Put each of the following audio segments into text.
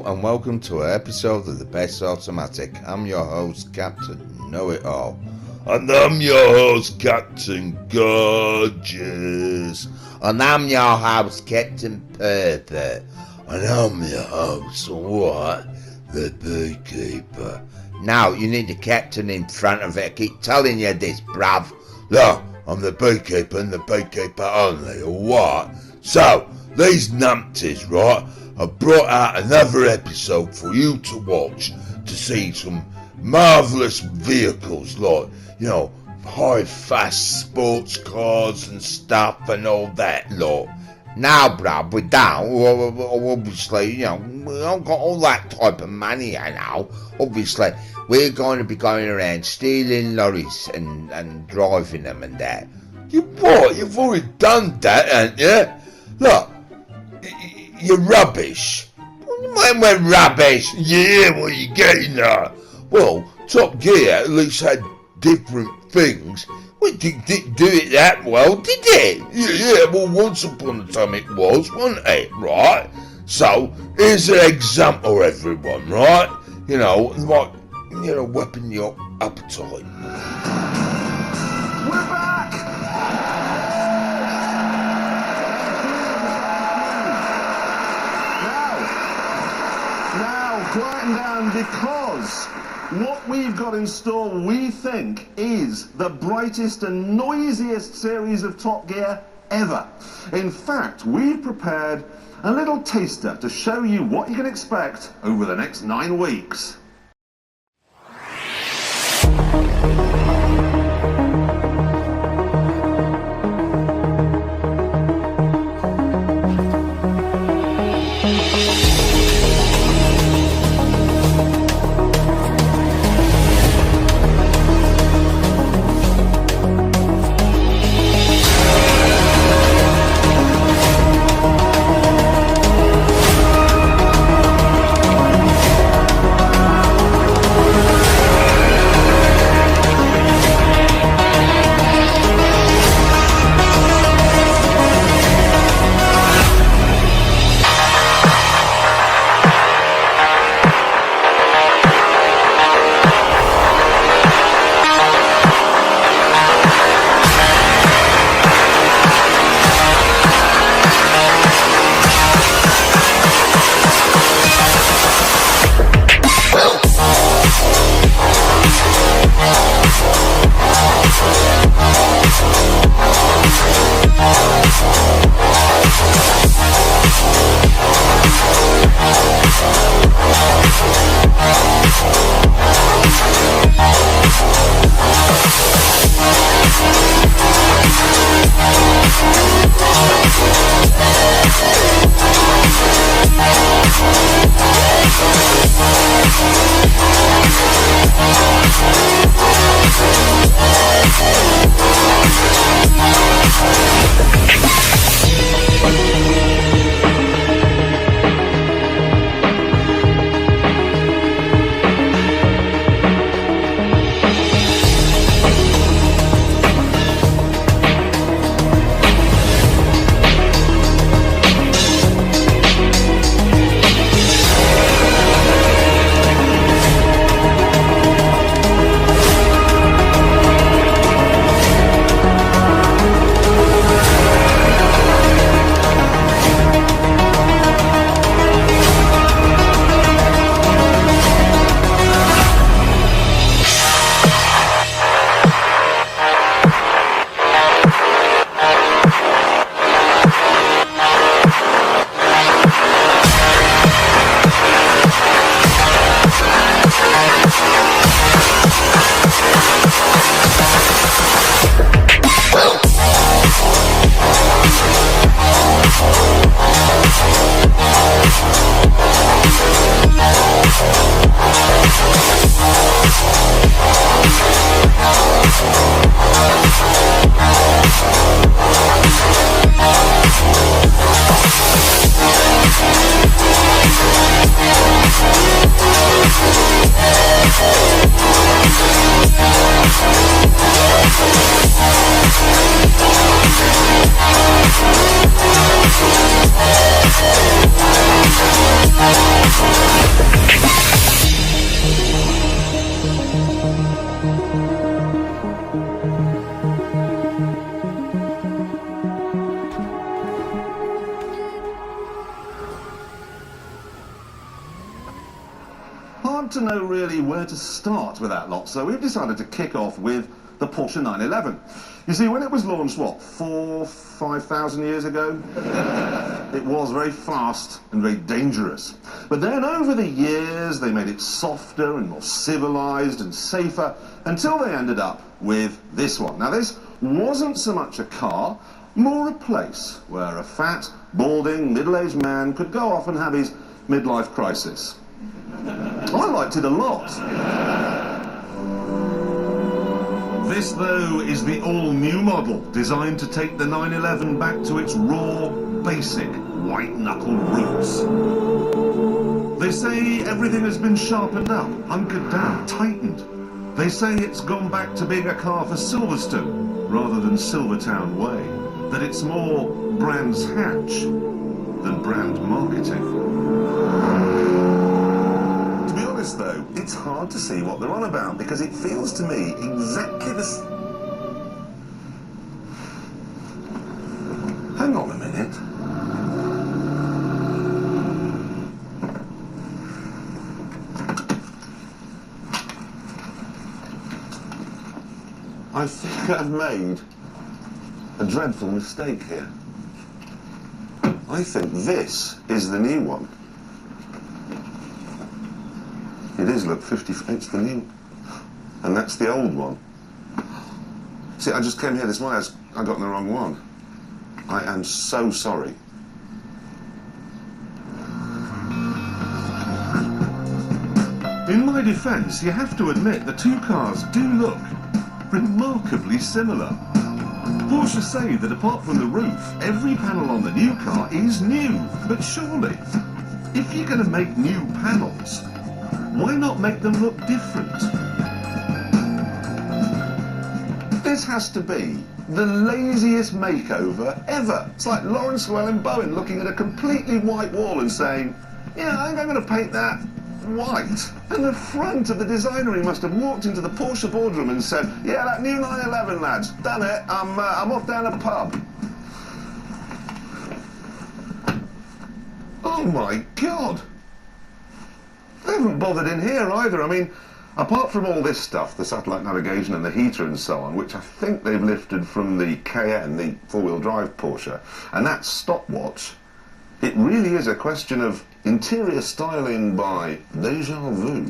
and welcome to an episode of the Best Automatic. I'm your host, Captain Know-It-All. And I'm your host, Captain Gorgeous. And I'm your host, Captain Perfect. And I'm your host, what? The Beekeeper. Now, you need the captain in front of it. I keep telling you this, bruv. Look, I'm the Beekeeper and the Beekeeper only, or what? So, these numpties, right? I brought out another episode for you to watch to see some marvellous vehicles like, high fast sports cars and stuff and all that lot. Now, bruv, we don't, obviously, we haven't got all that type of money, Obviously, we're going to be going around stealing lorries and driving them and that. You what? You've already done that, haven't you? Look. You're rubbish. When we're rubbish, yeah, what are you getting at? Well, Top Gear at least had different things. We didn't do it that well, did it? Yeah, well, once upon a time it was, wasn't it, right? So, here's an example, everyone, right? Weapon your appetite. We're back! Quieten down, because what we've got in store, we think, is the brightest and noisiest series of Top Gear ever. In fact, we've prepared a little taster to show you what you can expect over the next 9 weeks. to start with that lot, so we've decided to kick off with the Porsche 911. You see, when it was launched, what, 5,000 years ago? It was very fast and very dangerous. But then over the years, they made it softer and more civilized and safer until they ended up with this one. Now, this wasn't so much a car, more a place where a fat, balding, middle-aged man could go off and have his midlife crisis. I liked it a lot. This, though, is the all-new model, designed to take the 911 back to its raw, basic, white-knuckle roots. They say everything has been sharpened up, hunkered down, tightened. They say it's gone back to being a car for Silverstone, rather than Silvertown Way. That it's more Brands Hatch than brand marketing. To be honest, though, it's hard to see what they're on about, because it feels to me exactly the Hang on a minute. I think I've made a dreadful mistake here. I think this is the new one. It is, look, 50, it's the new, and that's the old one. See, I just came here this morning, I got the wrong one. I am so sorry. In my defence, you have to admit the two cars do look remarkably similar. Porsche say that apart from the roof, every panel on the new car is new. But surely, if you're going to make new panels, why not make them look different? This has to be the laziest makeover ever. It's like Lawrence Llewelyn-Bowen looking at a completely white wall and saying, yeah, I think I'm going to paint that white. And the front of the designery must have walked into the Porsche boardroom and said, yeah, that new 911, lads, done it, I'm off down a pub. Oh my God. They haven't bothered in here either. I mean, apart from all this stuff, the satellite navigation and the heater and so on, which I think they've lifted from the Cayenne, the four-wheel drive Porsche, and that stopwatch, it really is a question of interior styling by Deja Vu.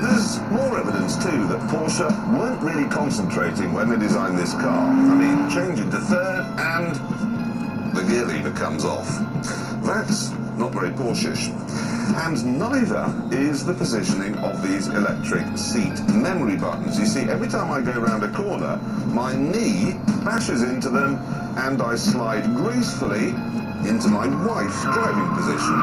There's more evidence too that Porsche weren't really concentrating when they designed this car. I mean, change into third and the gear lever comes off. That's not very Porsche-ish. And neither is the positioning of these electric seat memory buttons. You see, every time I go around a corner, my knee bashes into them and I slide gracefully into my wife's driving position.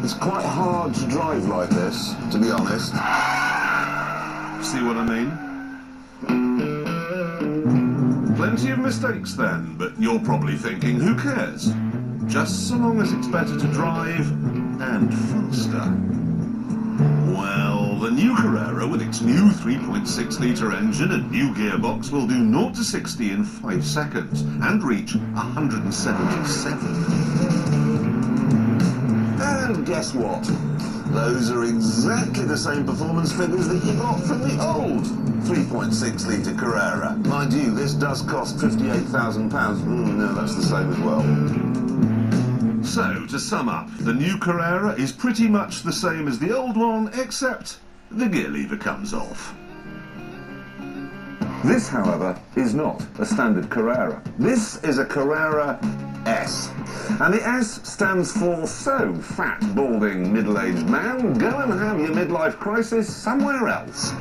It's quite hard to drive like this, to be honest. See what I mean? Plenty of mistakes then, but you're probably thinking, who cares? Just so long as it's better to drive and faster. Well, the new Carrera with its new 3.6-litre engine and new gearbox will do 0 to 60 in 5 seconds and reach 177. And guess what? Those are exactly the same performance figures that you got from the old 3.6-litre Carrera. Mind you, this does cost £58,000. No, that's the same as well. So, to sum up, the new Carrera is pretty much the same as the old one, except the gear lever comes off. This, however, is not a standard Carrera. This is a Carrera S. And the S stands for so fat, balding, middle-aged man, go and have your midlife crisis somewhere else.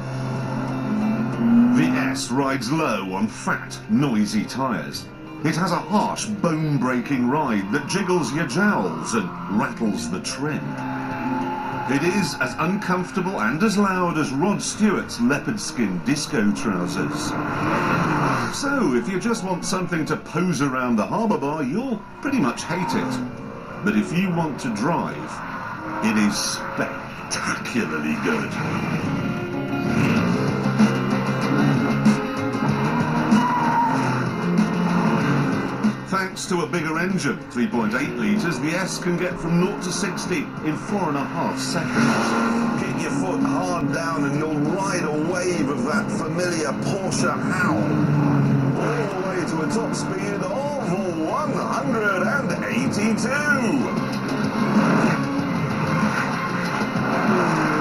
The S rides low on fat, noisy tyres. It has a harsh, bone-breaking ride that jiggles your jowls and rattles the trim. It is as uncomfortable and as loud as Rod Stewart's leopard skin disco trousers. So, if you just want something to pose around the harbour bar, you'll pretty much hate it. But if you want to drive, it is spectacularly good. Thanks to a bigger engine, 3.8 litres, the S can get from 0 to 60 in 4.5 seconds. Kick your foot hard down and you'll ride a wave of that familiar Porsche howl. All the way to a top speed of 182.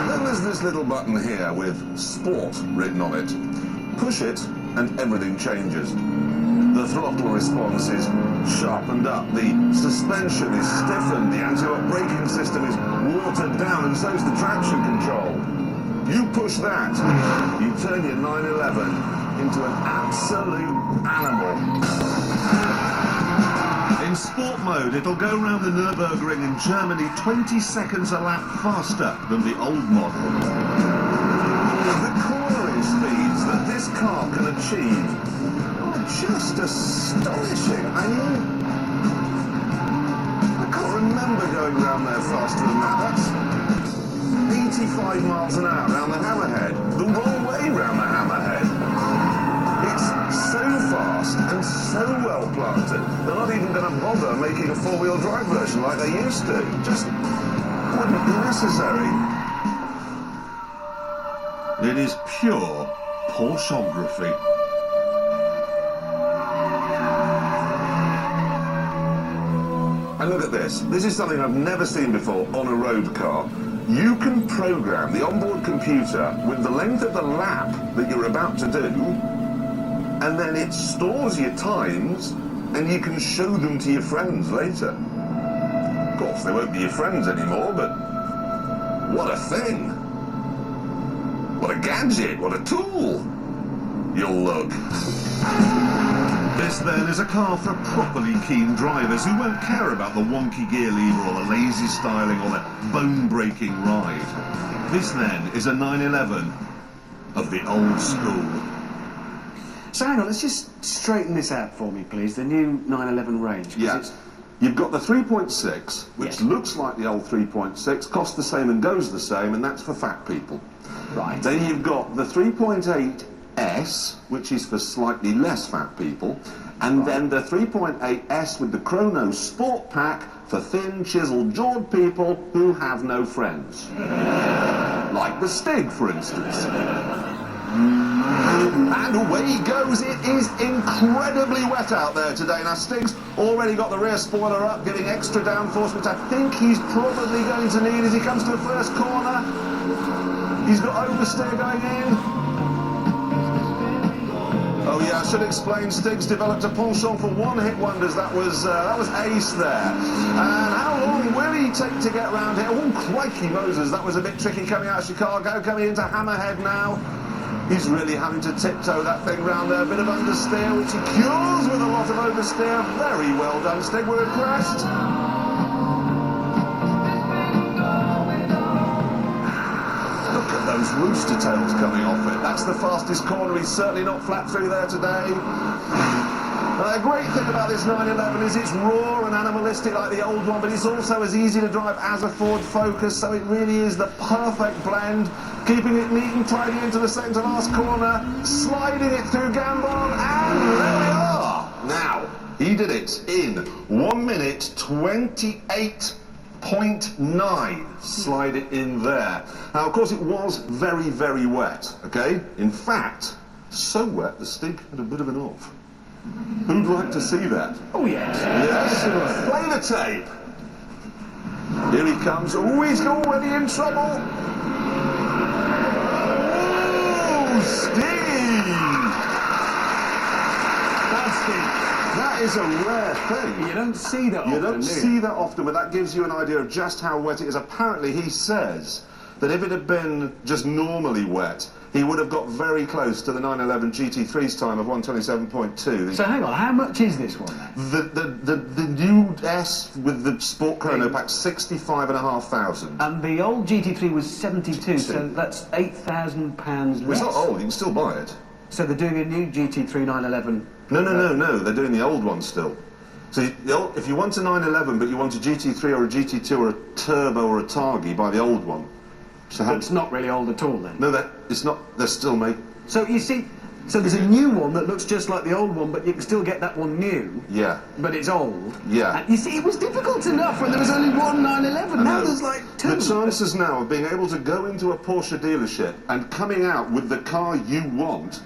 Then there's this little button here with Sport written on it. Push it and everything changes. The throttle response is sharpened up, the suspension is stiffened, the anti-lock braking system is watered down, and so's the traction control. You push that, you turn your 911 into an absolute animal. In sport mode, it'll go round the Nürburgring in Germany 20 seconds a lap faster than the old model. The cornering speeds that this car can achieve are just astonishing. I mean, I can't remember going round there faster than that. That's 85 miles an hour round the Hammerhead, the wrong way round the Hammerhead. It's so fast and so well planted, they're not even going to bother making a four-wheel drive version like they used to. Just wouldn't be necessary. It is pure Porschography. And look at this. This is something I've never seen before on a road car. You can program the onboard computer with the length of the lap that you're about to do, and then it stores your times, and you can show them to your friends later. Of course, they won't be your friends anymore, but what a thing. What a gadget, what a tool. You'll look. This then is a car for properly keen drivers who won't care about the wonky gear lever or the lazy styling or the bone-breaking ride. This then is a 911 of the old school. So hang on, let's just straighten this out for me, please. The new 911 range. 'Cause Yeah. it's- You've got the 3.6, which Yes. looks like the old 3.6, costs the same and goes the same, and that's for fat people. Right. Then you've got the 3.8S, which is for slightly less fat people, and then the 3.8S with the Chrono Sport Pack for thin, chiseled-jawed people who have no friends. Like the Stig, for instance. And away he goes. It is incredibly wet out there today. Now, Stig's already got the rear spoiler up, giving extra downforce, which I think he's probably going to need as he comes to the first corner. He's got oversteer going in. Oh yeah, I should explain, Stig's developed a penchant for one-hit wonders. That was ace there. And how long will he take to get round here? Oh, crikey Moses, that was a bit tricky coming out of Chicago, coming into Hammerhead now. He's really having to tiptoe that thing round there. A bit of understeer, which he cures with a lot of oversteer. Very well done, Stig. We're impressed. Look at those rooster tails coming off it. That's the fastest corner. He's certainly not flat through there today. The great thing about this 911 is it's raw and animalistic like the old one, but it's also as easy to drive as a Ford Focus, so it really is the perfect blend, keeping it neat and tidy into the second to last corner, sliding it through Gambon, and there we are! Now, he did it in 1 minute 28.9. Slide it in there. Now, of course, it was very, very wet, okay? In fact, so wet the Stig had a bit of an off. Who'd like to see that? Oh, yes. Yes? Play the tape. Here he comes. Oh, he's already in trouble. Oh, Steve! That is a rare thing. You don't see that often, You don't do you? see that often, but that gives you an idea of just how wet it is. Apparently, he says that if it had been just normally wet, he would have got very close to the 911 GT3's time of 127.2. So hang on, how much is this one then? The new S with the Sport Chrono Pack, 65,500. And the old GT3 was 72, so that's £8,000 less. It's not old, you can still buy it. So they're doing a new GT3 911. No, they're doing the old one still. So if you want a 911 but you want a GT3 or a GT2 or a Turbo or a Targa, buy the old one. So But it's not really old at all then. No, it's not. They're still made. So you see, So there's a new one that looks just like the old one, but you can still get that one new. Yeah. But it's old. Yeah. And you see, it was difficult enough when there was only one 911. Now there's like two. The chances now of being able to go into a Porsche dealership and coming out with the car you want,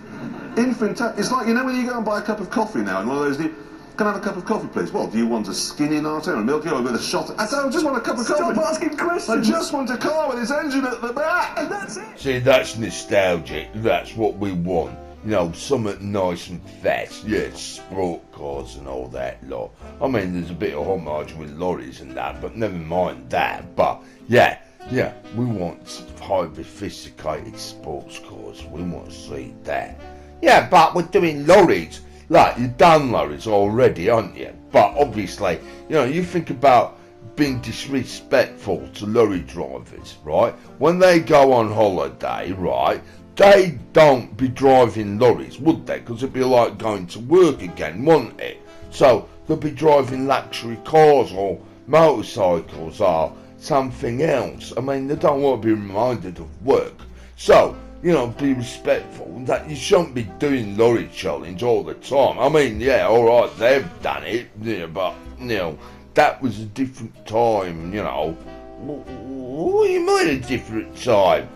it's like, you know, when you go and buy a cup of coffee now, and one of those, can I have a cup of coffee, please? Well, do you want a skinny latte or a milky or with a shot? I just want a cup of coffee. Stop asking questions. I just want a car with its engine at the back. And that's it. See, that's nostalgic. That's what we want. You know, something nice and fast. Yeah, sport cars and all that lot. I mean, there's a bit of homage with lorries and that, but never mind that. But, yeah, we want highly sophisticated sports cars. We want to see that. Yeah, but we're doing lorries. Like, you've done lorries already, aren't you? But obviously, you know, you think about being disrespectful to lorry drivers, right? When they go on holiday, right, they don't be driving lorries, would they? Because it'd be like going to work again, wouldn't it? So they'll be driving luxury cars or motorcycles or something else. I mean, they don't want to be reminded of work. So, you know, be respectful. That you shouldn't be doing lorry challenge all the time. I mean, yeah, alright, they've done it, you know, but, you know, that was a different time, you know. What do you mean a different time?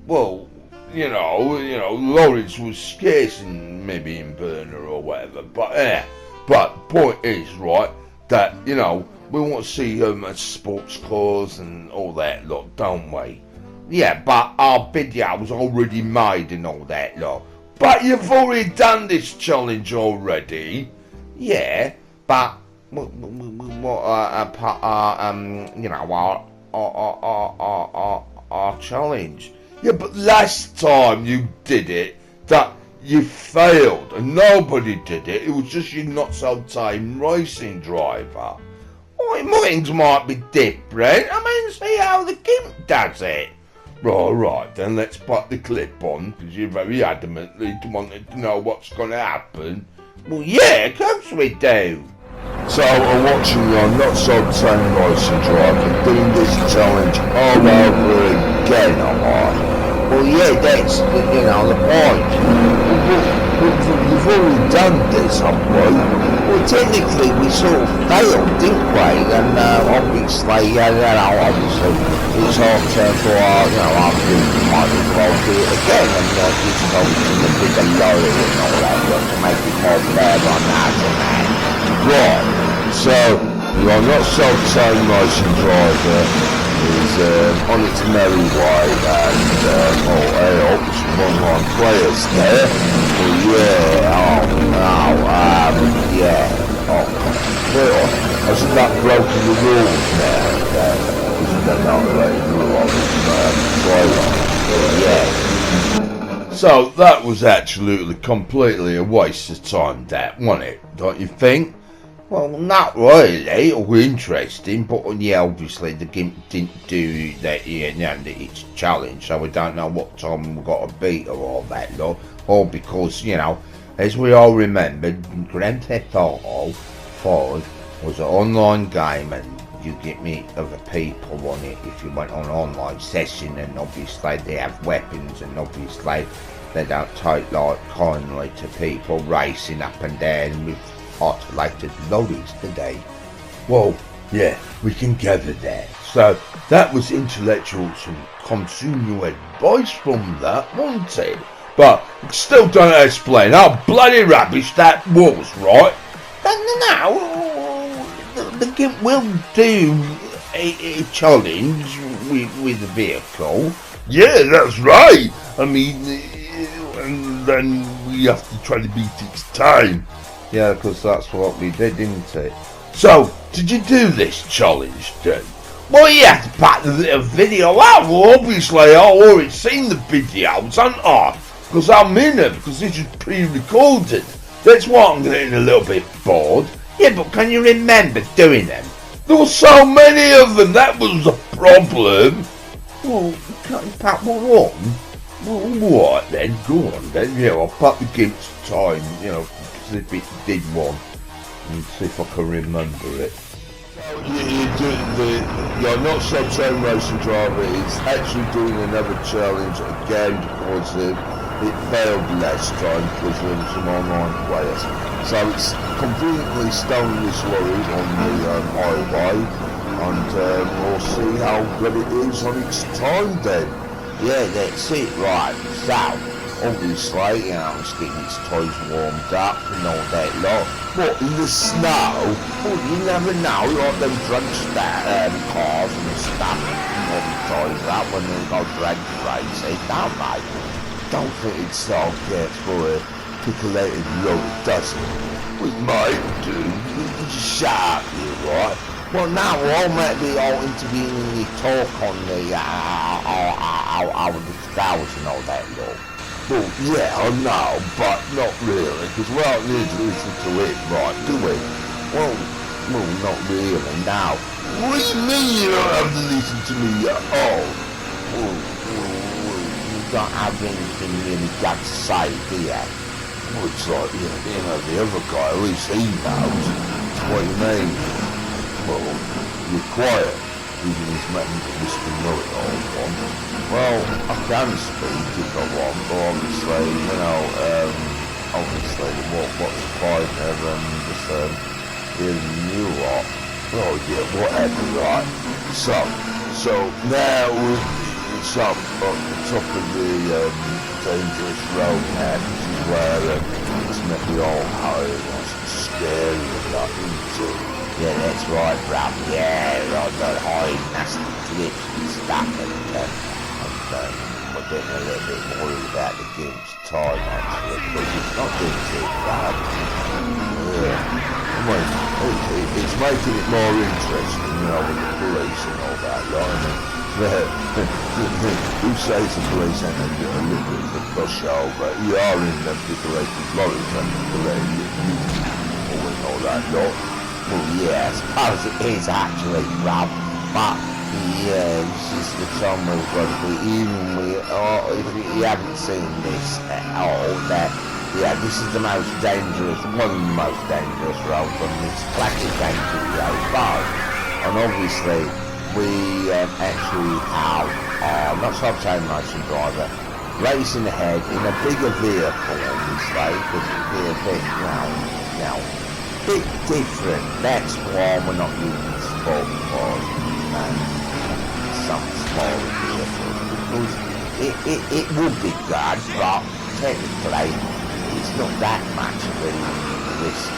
Well, you know, lorries was scarce maybe in Burner or whatever. But yeah, but point is, right, that, you know, we want to see sports cars and all that lot, don't we? Yeah, but our video was already made and all that lot. But you've already done this challenge already. Yeah, but you know, our challenge. Yeah, but last time you did it, that you failed and nobody did it. It was just you not so tame racing driver. Oh, mine might be different. I mean, see how the Gimp does it. Right, then let's put the clip on, because you're very adamantly wanted to know what's going to happen. Well, yeah, of course we do. So I'm watching your not so tame racing driver doing this challenge all over again, am I? Well, yeah, that's, you know, the point. We've already done this, haven't we? Well, technically we sort of failed, didn't we? And obviously, obviously, it's our turn for our, you know, our group might as well do it again and just go to the bigger lorry and all that, to make it more fair on that and that. Right, so your not so tame racing driver is on its merry way and some online players there. Well, hasn't that broken the rules now? Isn't that not the rule of So that was absolutely completely a waste of time, that, wasn't it? Don't you think? Well, not really. It was interesting, but yeah, obviously the Gimp didn't do that, its challenge, so we don't know what time we got to beat or all that lot. Or because, you know, as we all remembered, Grand Theft Auto 5 was an online game and you get meet other people on it if you went on an online session, and obviously they have weapons and obviously they don't take like kindly to people racing up and down with automated lorries today. Well, yeah, we can gather that. So that was intellectual, some consumer advice from that, wasn't it? But it still don't explain how bloody rubbish that was, right? No, the Gimp will do a challenge with the vehicle. Yeah, that's right. I mean, and then we have to try to beat its time. Yeah, because that's what we did, didn't it? So, did you do this challenge then? Well, you have to pack the little video out. Well, obviously, I've already seen the videos, haven't I? Because I'm in it, because this is pre-recorded. That's why I'm getting a little bit bored. Yeah, but can you remember doing them? There were so many of them, that was the problem. Well, can't you pack one on? Well, what then? Go on then. Yeah, I'll pack the Gimp's time, you know, if it did one, and see if I can remember it. Your not so tame racing driver is actually doing another challenge again because it failed last time because of some online players. So it's conveniently stolen this lorry on the highway, and we'll see how good it is on its time then. Yeah, that's it, right. So, obviously, you know, it's getting its toys warmed up and all that lot. But in the snow, well, you never know, like them drug cars and stuff, warm the toys up when they go drag crazy, don't they? Don't think it's so good for a pickle-lated lorry, does it? We might do. You just shut up, you, right? Well, now I might be all intervening the talk on the scales and all that lot. Well, yeah, I know, but not really, because we don't need to listen to it, right, do we? Well, not really, now. What do you mean you don't have to listen to me at all? Well, you don't have anything really got to say, do you? Well, it's like, you know, the other guy, at least he knows. What do you mean? Well, you're quiet, even his making Mr. Know-it-all one. Well, I can speak if I want, but obviously, you know, obviously, what's the point of just hearing you lot? Oh yeah, whatever, right? So now it's up at the top of the dangerous road now. This is where it's met me all home. It's scary and that, isn't it? Yeah, that's right, bruv. Yeah, right, got high nasty clips and stuff, and we're getting a little bit worried about the game's time, actually, because it's not doing too bad. I mean, it's making it more interesting, you know, with the police and all that, right? Who says the police ain't going to get a little bit of a push over? You are in them decorated lorries and all that lot. Well, yeah, I suppose it is actually, Rob, but yeah, it's just the time we've got to be even with, if you haven't seen this at all, that, yeah, this is the most dangerous, one of the most dangerous roads on this classic ancient road, but, and obviously, we actually have, not so-time motion driver, racing ahead in a bigger vehicle, obviously, because it'd be a bit, you know, bit different. That's why we're not using sport cars and some small vehicles, because it would be good, but technically it's not that much of a risk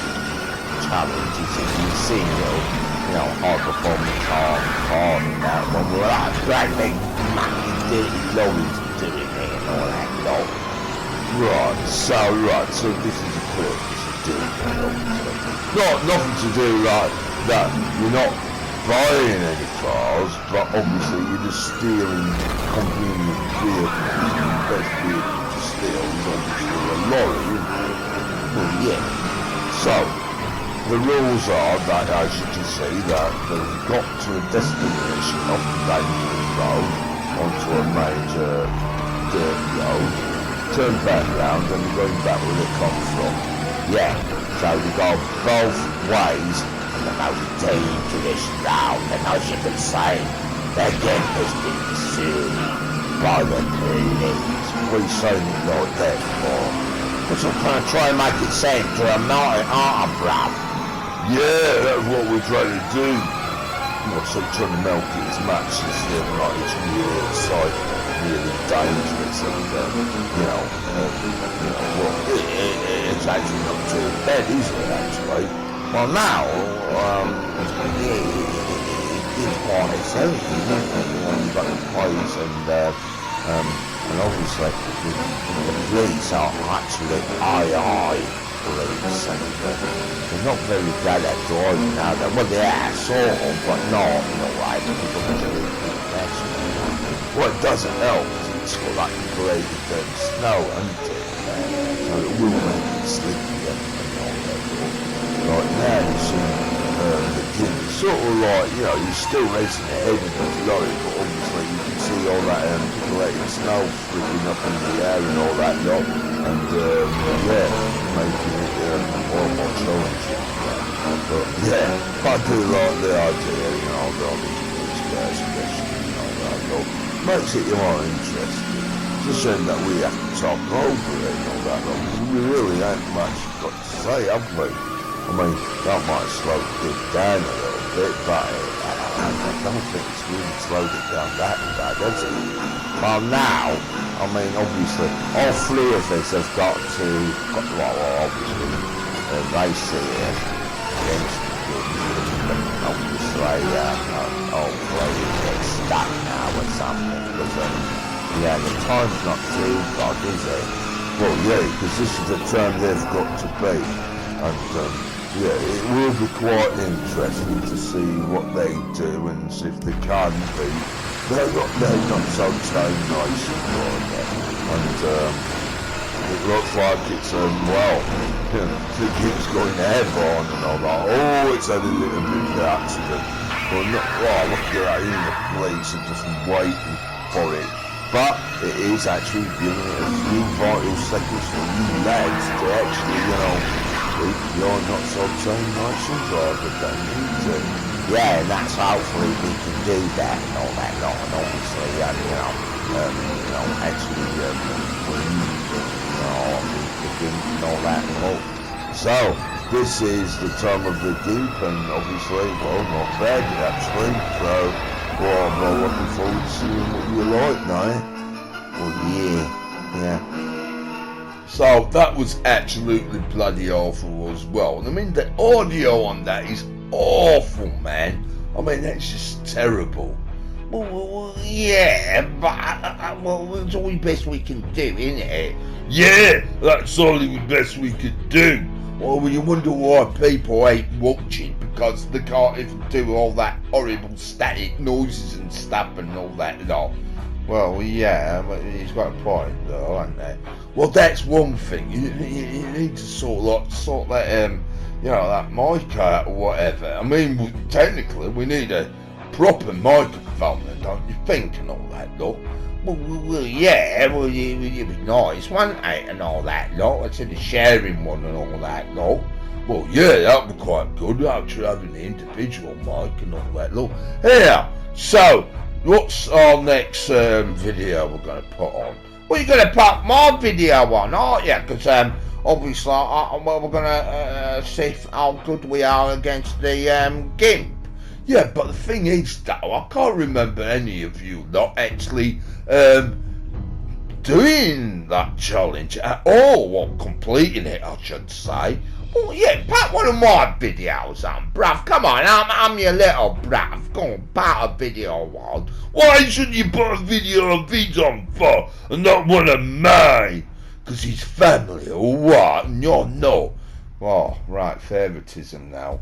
challenge. You've seen you know, high performance car and that when we're like dragging mucky dirty lorries doing it and all that lot. Right, so this is a purpose of doing it. Nothing to do like that. You're not buying any cars, but obviously you're just stealing convenient vehicles. The best vehicle to steal is obviously a lorry, isn't it? Well, yeah. So, the rules are that, as you can see, that they've got to a destination off the dangerous road onto a major dirt road, turn back round and going back where they come from. Yeah, so you go both ways on the most dangerous road, and as you can see, the game has been pursued by the police. We say it like that for. Because I'm trying to try and make it sound dramatic, aren't I, bruv? Yeah, that's what we're trying to do. Well, so trying to milk it as much as like it's really exciting, really dangerous, and you know, well, it's actually not too bad, is it? Actually, well, now, it's quite exciting, isn't it? You've got the police and obviously the police are actually police, and they're not very good at driving now. Well, they are sort of, but not in a way, because obviously well, it doesn't help, because it's got like greater snow, isn't it? So it will make it slippier and all that. Like now, you see the kid, sort of like, you know, you're still racing ahead of the lorry, but obviously you can see all that greater snow flipping up in the air and all that lot, and yeah, making it more challenging. But yeah, I do like the idea, you know, of all these guys, especially, you know, that lot. Makes it more interesting. Just saying that we have to talk over it and all that. We really ain't much got to say, have we? I mean, that might slow it down a little bit, but I don't think it's really slowed it down that bad, has it? Well, now, I mean, obviously, all three of us have got to, well, obviously, race it against the King. Obviously, hopefully it gets stuck now or something, because, yeah, the time's not too bad, is it? Well, yeah, because this is the time they've got to be, and, yeah, it will be quite interesting to see what they do and see if they can be. They're not so nice and it looks like it's well, you know, the keeps going airborne and all that. Oh, it's had a little bit of accident. Well, not look at that in the police and just waiting for it. But it is actually giving it a few vital seconds for you lads to actually, you know, you're not so nice and driver, don't you? Yeah, and that's hopefully we can do that and all that lot, and obviously, actually, and all that lot. So, this is the time of the Duke, and obviously, well, not bad actually. So, well, I'm looking forward to seeing what you like now. Well, yeah. So that was absolutely bloody awful as well. I mean, the audio on that is awful, man. I mean, that's just terrible. Well, yeah, but well, it's all the best we can do, isn't it? Yeah, that's all the best we could do. Well, you wonder why people ain't watching, because they can't even do all that horrible static noises and stuff and all that lot. Well, yeah, but he's got a point though, hasn't he? Well, that's one thing. You need to sort that, you know, that mic out or whatever. I mean, technically, we need a proper microphone, don't you think, and all that lot. Well, yeah, well, it'd be nice, wouldn't it, and all that lot. Instead of sharing one and all that lot. Well, yeah, that'd be quite good, actually, having the individual mic and all that lot. Yeah, so, what's our next video we're going to put on? Well, you're going to put my video on, aren't you? Because, obviously, well, we're going to see how good we are against the GIMP. Yeah, but the thing is, though, I can't remember any of you not actually doing that challenge at all, or completing it, I should say. Well, yeah, put one of my videos on, bruv. Come on, I'm your little bruv. Go on, put a video on. Why shouldn't you put a video of his on for, and not one of mine? Because he's family, or what, and you're not. Oh, right, favouritism now.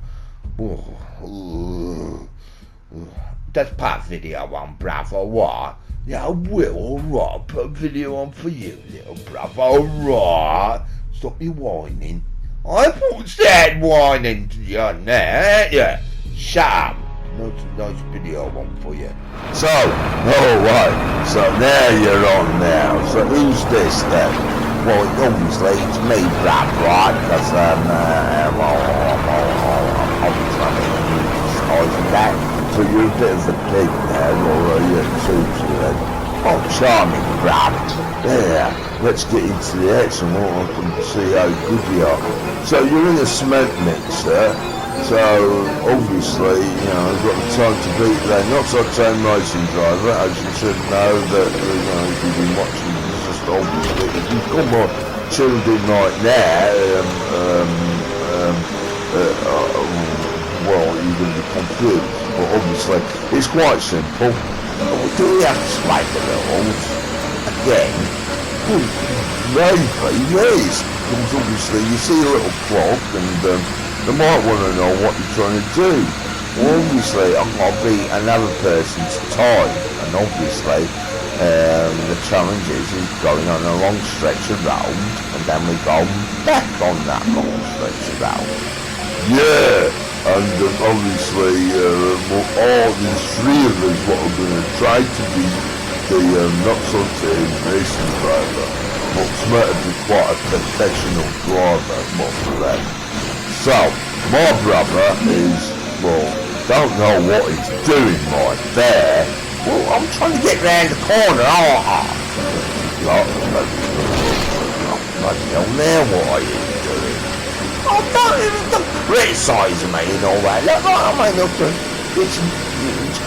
Just put a video on, bruv, or what? Yeah, I will, alright, put a video on for you, little bruv, alright. Stop your whining. I thought that whining to you now, ain't you? Shut up. Nice video on for you. So, alright, so now you're on now. So who's this then? Well, obviously it's me, bruv, right? Because, that. So you're a bit of a pig now, or you're a tutor. Oh, charming, bruv. Yeah, let's get into the action. I can see how good you are. So you're in a cement mixer. So obviously, you know, you've got the time to beat that. Not so time racing driver, as you should know that, you know, if you've been watching, it's just obviously, if you've got more children right now, well, you're going to be confused. But obviously, it's quite simple. Do we have to explain the rules again? Well, maybe, yes. Because obviously, you see a little clock, and they might want to know what you're trying to do. Well, obviously, I've got to beat another person's time, and obviously, the challenge is going on a long stretch of road, and then we go back on that long stretch of road. Yeah, and obviously, all these three of us what are going to try to be the not-so-tame racing driver, what's meant to be quite a professional driver, what for them. So, my brother is, well, don't know what he's doing right there. Well, I'm trying to get round the corner, aren't I? lot. Bloody hell, now what are you doing? Oh, don't criticise me and all that. Look, I mean, look, it's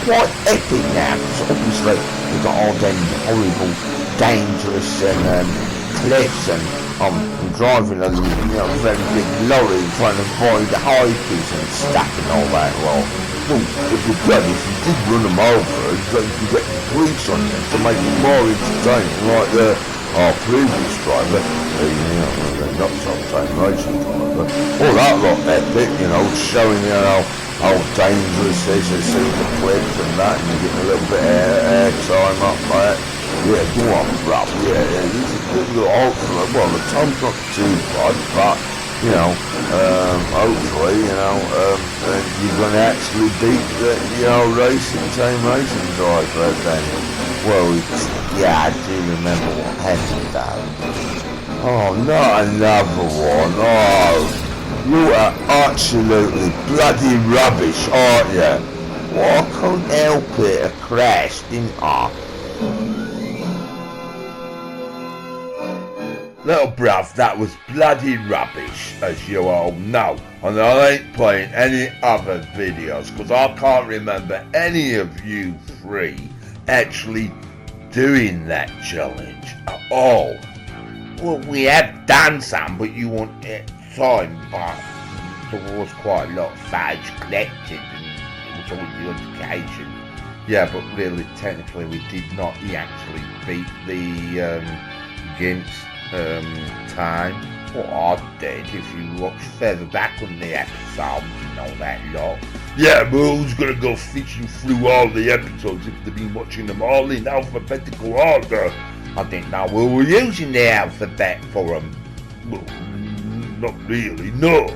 quite epic now, because obviously we've got all them horrible, dangerous cliffs, and I'm driving a very big lorry trying to avoid the hikers and stuff and all that. Well, if you did run them over, you can get the police on you to make it more entertaining, like our previous driver, not some racing driver. All that lot epic, showing how dangerous it is to see the cliffs and that, and you get a little bit of air time up there. Yeah, go on, bruv. Yeah, this is good. Hopefully, well, the time's not too bad, but hopefully, you're going to actually beat the, racing driver then. Well, yeah, I do remember what happened though. Oh, not another one. Oh, you are absolutely bloody rubbish, aren't you? Well, I couldn't help it. I crashed, didn't I? Little bruv, that was bloody rubbish, as you all know, and I ain't playing any other videos, because I can't remember any of you three actually doing that challenge at all. Well, we have done some, but you want time, but there was quite a lot of fudge collected, and it was all the occasion. Yeah, but really, technically, we did not actually beat the Gimps time. What I did, if you watch further back on the episodes and all that lot. Yeah, but who's gonna go fishing through all the episodes if they've been watching them all in alphabetical order? I didn't know we were using the alphabet for them. Well, not really, no.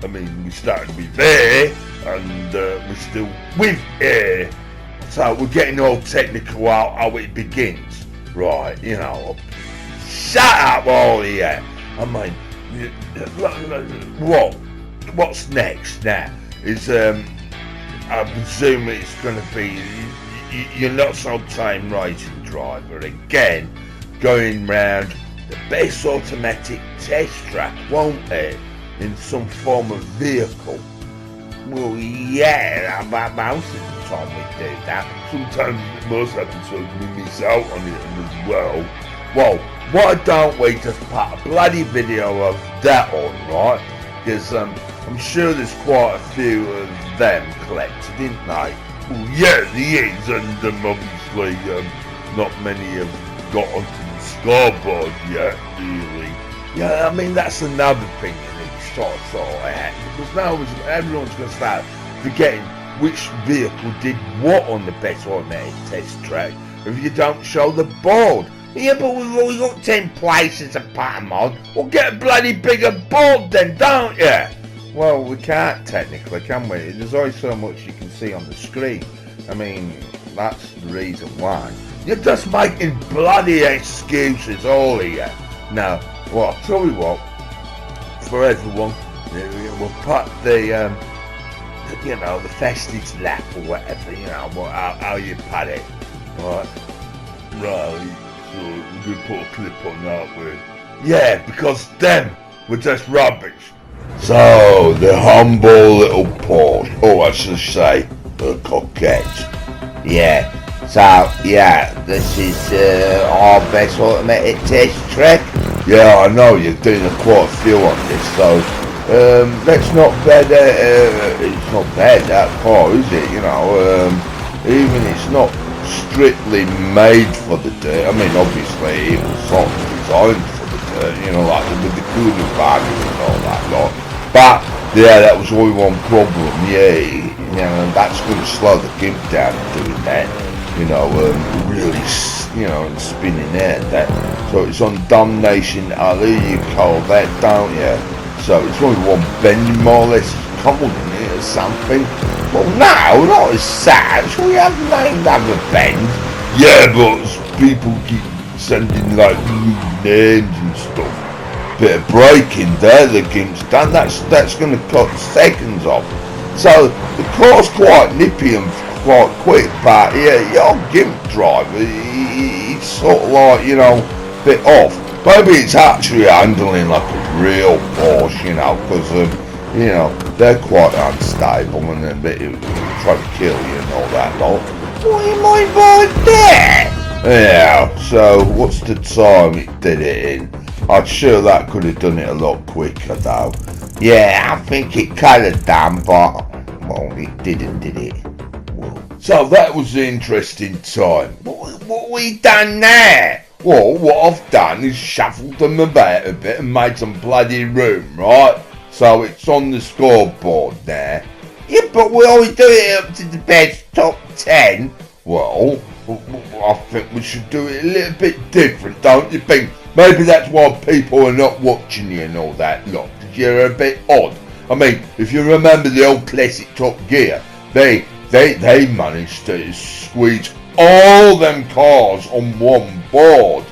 I mean, we started with A, and we're still with A. So we're getting all technical how it begins. Right, shut up all of you. I mean, what's next now is, I presume it's going to be your not so time racing driver again going round the best automatic test track, won't it? In some form of vehicle. Well, yeah, about most of the time we do that. Sometimes, most episodes, we miss out on it as well. Well, why don't we just put a bloody video of that on, right? Because I'm sure there's quite a few of them collected, didn't they? Well, yeah, there is, and obviously not many have got onto the scoreboard yet, really. Yeah, I mean, that's another thing you need to sort out, because now everyone's going to start forgetting which vehicle did what on the best automatic test track if you don't show the board. Yeah, but we've only got 10 places to put them on. Well, get a bloody bigger board then, don't you? Well, we can't technically, can we? There's only so much you can see on the screen. I mean, that's the reason why. You're just making bloody excuses, all of you. Now, well, I'll tell you what, for everyone, we'll put the, the festive lap or whatever, how you put it. Right, so we're going to put a clip on that way. Yeah, because them were just rubbish. So, the humble little Porsche, or I should say, the coquette. Yeah, so, yeah, this is our best automatic test track. Yeah, I know you're doing quite a few on this, so that's not bad. It's not bad that car, is it? Even it's not strictly made for the dirt. I mean, obviously it was sort of designed for the dirt, like with the cooling values and all that lot. But yeah, that was only one problem. Yeah, and that's going to slow the Gimp down doing that. Really, and spinning there. That. So it's on Damnation Alley, you call that, don't you? So it's only one bend, more or less, cold in it or something. Well, no, not as such. We have named other bends. Yeah, but people keep sending like new names and stuff. Bit of braking there, the Gimp's done. That's going to cut seconds off. So the car's quite nippy and quite quick, but yeah, your Gimp driver, he's sort of like, bit off. Maybe it's actually handling like a real Porsche, you know, because you know, they're quite unstable and a bit try to kill you and all that lot. What do you mean by that? Yeah, so what's the time it did it in? I'm sure that could have done it a lot quicker though. Yeah, I think it could have done, but well, it didn't, did it? Well, so that was the interesting time. What we done now? Well, what I've done is shuffled them about a bit and made some bloody room, right? So it's on the scoreboard there. Yeah, but we always do it up to the best top 10. Well, I think we should do it a little bit different, don't you think? Maybe that's why people are not watching you and all that lot, because you're a bit odd. I mean, if you remember the old classic Top Gear, they managed to squeeze all them cars on one board.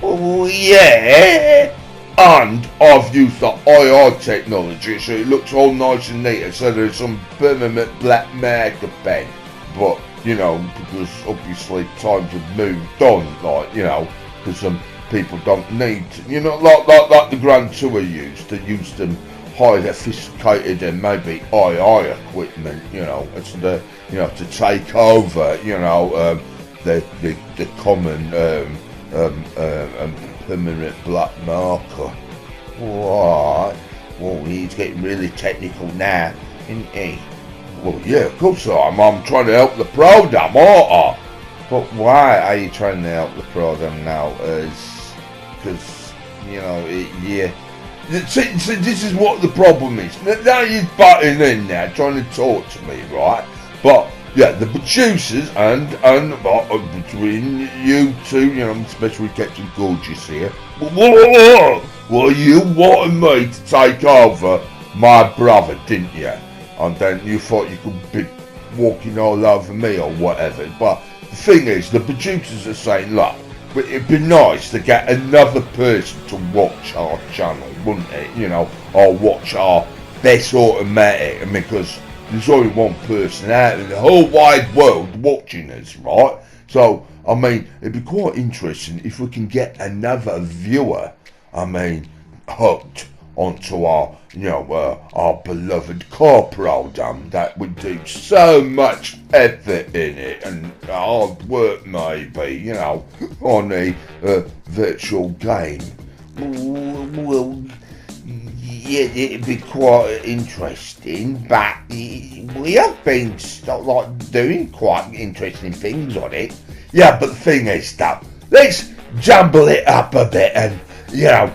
Oh yeah, and I've used the IR technology, so it looks all nice and neat. So there's some permanent black marker pen, but you know, because obviously times have moved on, like, you know, because some people don't need to, you know, like the Grand Tour used them highly sophisticated and maybe II equipment, you know, it's the, you know, to take over, you know, the common permanent black marker. Right. Well, he's getting really technical now, isn't he? Well, yeah, of course I am. I'm trying to help the program, aren't I? But why are you trying to help the program now? Because, you know, yeah. See, this is what the problem is. Now you're butting in now, trying to talk to me, right? But, yeah, the producers and between you two, you know, especially Captain Gorgeous here, well, you wanted me to take over my brother, didn't you? And then you thought you could be walking all over me or whatever. But the thing is, the producers are saying, look, it'd be nice to get another person to watch our channel, wouldn't it? You know, or watch our best automatic, because there's only one person out in the whole wide world watching us, right? So, I mean, it'd be quite interesting if we can get another viewer, I mean, hooked onto our, you know, our beloved car program that we do so much effort in it and hard work maybe, you know, on a virtual game. Well, yeah, it'd be quite interesting, but we have been like doing quite interesting things on it. Yeah, but the thing is, though, let's jumble it up a bit and, you know,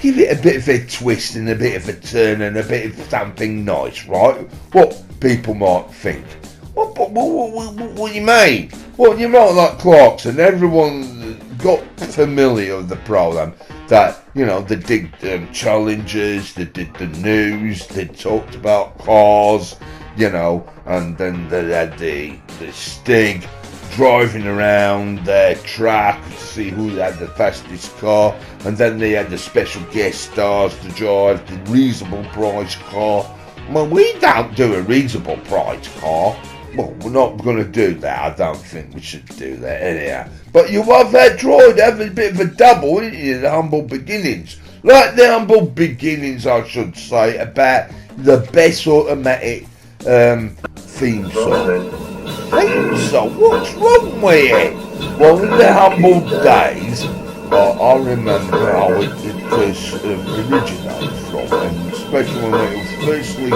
give it a bit of a twist and a bit of a turn and a bit of something nice, right? What people might think. What do you mean? Well, you might like Clarkson. Everyone got familiar with the program that, you know, they did challenges, they did the news, they talked about cars, you know, and then they had the Stig driving around their track to see who had the fastest car, and then they had the special guest stars to drive the reasonable price car. Well, we don't do a reasonable price car. Well, we're not going to do that. I don't think we should do that anyhow. But you have that droid have a bit of a double, isn't you? The humble beginnings. Like the humble beginnings, I should say, about the best automatic theme song. So what's wrong with it? Well, in the humble days, I remember how it first originated from, and especially when it was firstly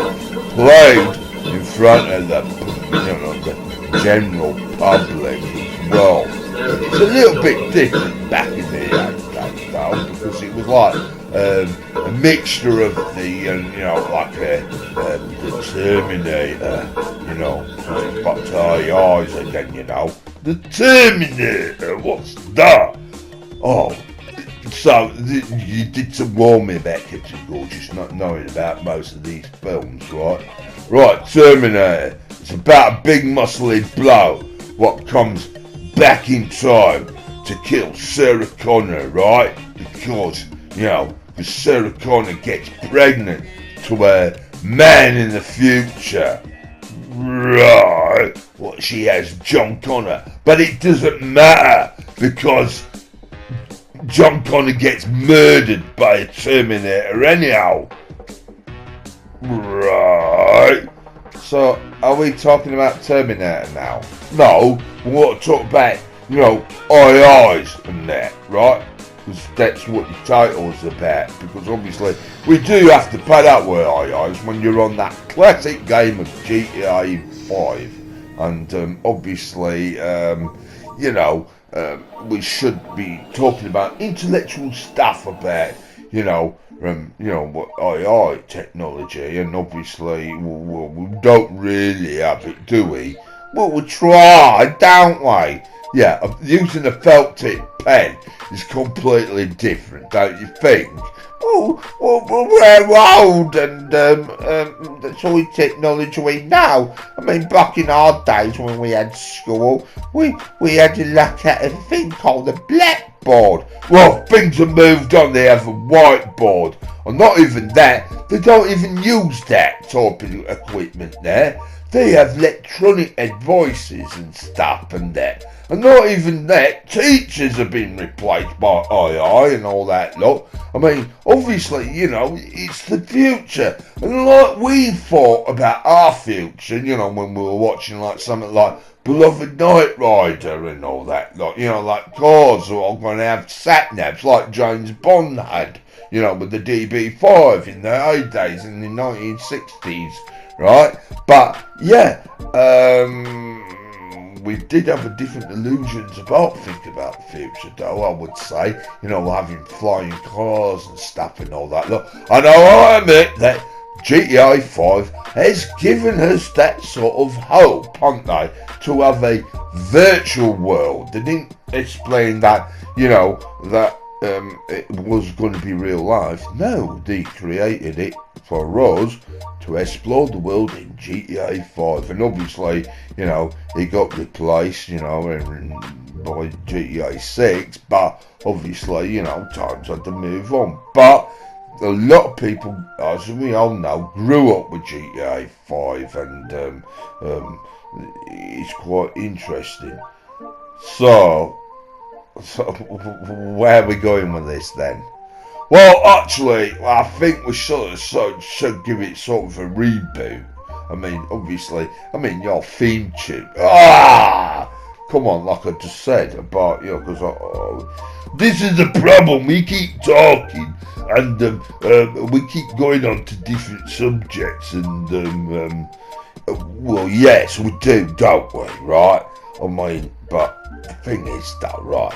played in front of the, you know, the general public as well. It's a little bit different back in the day, though, because it was like a mixture of the, you know, like the Terminator, you know, got to eyes again, you know. The Terminator, what's that? Oh, so you did some warming about Captain Gorgeous, not knowing about most of these films, right? Right, Terminator. It's about a big muscly bloke what comes back in time to kill Sarah Connor, right? Because, you know, Sarah Connor gets pregnant to a man in the future. Right. Well, she has John Connor. But it doesn't matter because John Connor gets murdered by a Terminator anyhow. Right. So, are we talking about Terminator now? No, we want to talk about, AIs and that, right? Because that's what the title's about. Because obviously, we do have to put up with AIs when you're on that classic game of GTA 5. And obviously, we should be talking about intellectual stuff about, what AI technology, and obviously we don't really have it, do we? Well, we try, don't we? Yeah, using a felt tip pen is completely different, don't you think? Well, we're old, and that's all the technology we know. I mean, back in our days when we had school, we had to look at a thing called a blackboard. Well, things have moved on, they have a whiteboard. And not even that, they don't even use that type of equipment there. They have electronic advices and stuff and that. And not even that, teachers have been replaced by AI and all that lot. I mean, obviously, it's the future. And like we thought about our future, when we were watching like something like Beloved Knight Rider and all that lot, like cars are all going to have sat-navs like James Bond had, with the DB5 in the heydays in the 1960s, right? But, yeah, we did have different illusions about the future, though, I would say. Having flying cars and stuff and all that. Look, I know I admit that GTA 5 has given us that sort of hope, haven't they, to have a virtual world. They didn't explain that, that it was going to be real life. No, they created it for us to explore the world in GTA 5, and obviously, it got replaced, by GTA 6, but obviously, times had to move on. But a lot of people, as we all know, grew up with GTA 5, and it's quite interesting. So where are we going with this then? Well, actually, I think we should give it sort of a reboot. I mean, obviously, your theme tune. Come on, like I just said about, because this is the problem. We keep talking, and we keep going on to different subjects, and well, yes, we do, don't we? Right? I mean, but the thing is, though, right?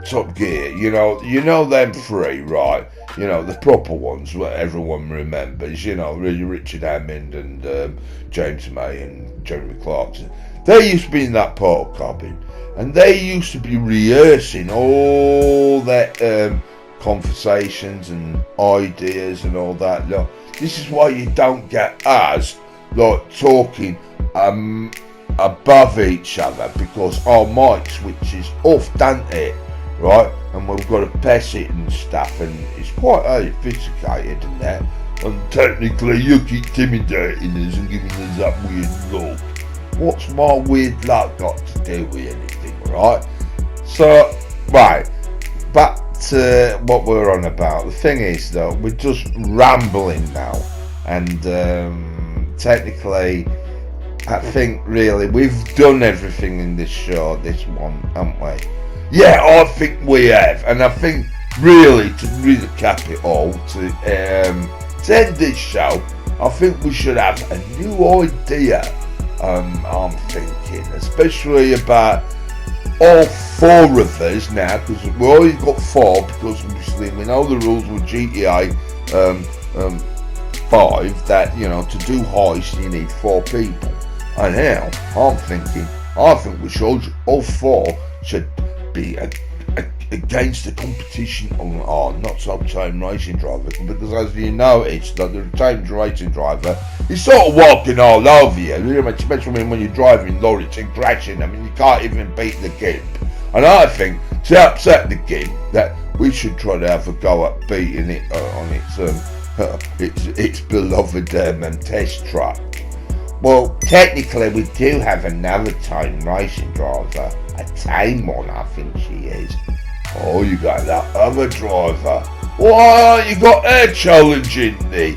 Top Gear, them three, right? The proper ones, what everyone remembers, really Richard Hammond and James May and Jeremy Clarkson. They used to be in that portal cabin, and they used to be rehearsing all that conversations and ideas and all that. Look, this is why you don't get us talking above each other, because our mic switches off, don't it? Right, and we've got to pass it and stuff, and it's quite sophisticated and that, and technically you keep intimidating us and giving us that weird look. What's my weird luck got to do with anything, right? So, right, back to what we're on about. The thing is, though, we're just rambling now, and technically, I think really we've done everything in this show, this one, haven't we? Yeah, I think we have, and I think really to recap it all, to end this show, I think we should have a new idea. I'm thinking, especially about all four of us now, because we've already got four, because obviously we know the rules with GTA 5 that to do heist you need 4 people. And now I'm thinking, I think we should all 4 should be against the competition on our not-so-tame racing driver, because as you know, it's that the tame racing driver is sort of walking all over you, especially when you're driving lorries and crashing. You can't even beat the gimp. And I think to upset the gimp, that we should try to have a go at beating it on its beloved test track. Well, technically we do have another tame racing driver, a tame one, I think she is. Oh, you got that other driver. Why you got her challenging the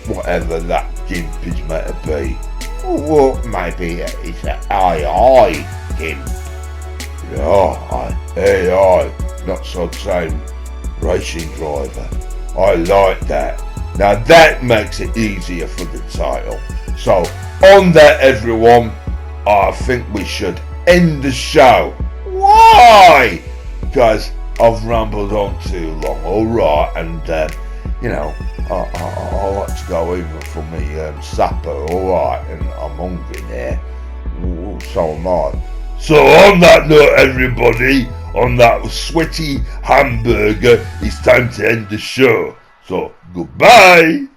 whatever that gimpage might be? Well, maybe it's an AI gimp. Yeah, AI, not so same racing driver. I like that. Now that makes it easier for the title. So on that, everyone, I think we should end the show. Why? Because I've rambled on too long. Alright, and you know, I like to go even for me supper, alright, and I'm hungry there. Ooh, so am I. So on that note, everybody, on that sweaty hamburger, it's time to end the show. So goodbye.